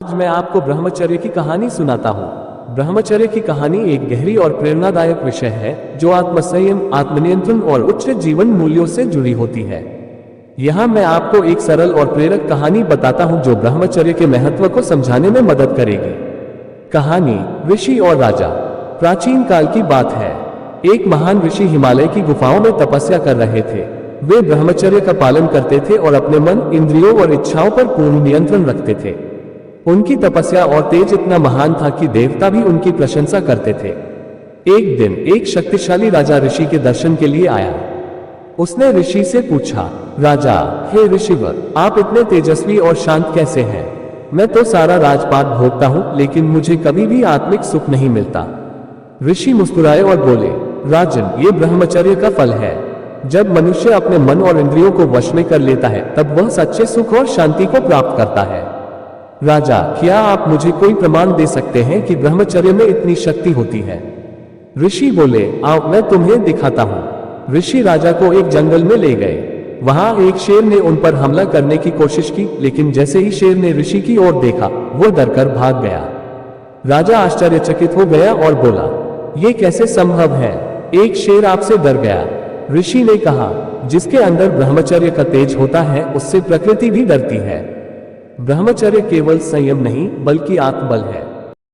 आज मैं आपको ब्रह्मचर्य की कहानी सुनाता हूँ। ब्रह्मचर्य की कहानी एक गहरी और प्रेरणादायक विषय है जो आत्मसंयम, आत्मनियंत्रण और उच्च जीवन मूल्यों से जुड़ी होती है। यहाँ मैं आपको एक सरल और प्रेरक कहानी बताता हूँ जो ब्रह्मचर्य के महत्व को समझाने में मदद करेगी। कहानी ऋषि और राजा। प्राचीन काल की बात है। एक महान ऋषि हिमालय की गुफाओं में तपस्या कर रहे थे। वे ब्रह्मचर्य का पालन करते थे और अपने मन, इंद्रियों और इच्छाओं पर पूर्ण नियंत्रण रखते थे। उनकी तपस्या और तेज इतना महान था कि देवता भी उनकी प्रशंसा करते थे। एक दिन एक शक्तिशाली राजा ऋषि के दर्शन के लिए आया। उसने ऋषि से पूछा, राजा, हे ऋषिवर, आप इतने तेजस्वी और शांत कैसे हैं? मैं तो सारा राजपाट भोगता हूँ, लेकिन मुझे कभी भी आत्मिक सुख नहीं मिलता। ऋषि मुस्कुराए और बोले, राजन, ये ब्रह्मचर्य का फल है। जब मनुष्य अपने मन और इंद्रियों को वश में कर लेता है, तब वह सच्चे सुख और शांति को प्राप्त करता है। राजा, क्या आप मुझे कोई प्रमाण दे सकते हैं कि ब्रह्मचर्य में इतनी शक्ति होती है? ऋषि बोले, आओ मैं तुम्हें दिखाता हूँ। ऋषि राजा को एक जंगल में ले गए। वहां एक शेर ने उन पर हमला करने की कोशिश की, लेकिन जैसे ही शेर ने ऋषि की ओर देखा, वो डरकर भाग गया। राजा आश्चर्यचकित हो गया और बोला, ये कैसे संभव है? एक शेर आपसे डर गया? ऋषि ने कहा, जिसके अंदर ब्रह्मचर्य का तेज होता है, उससे प्रकृति भी डरती है। ब्रह्मचर्य केवल संयम नहीं, बल्कि आत्मबल है।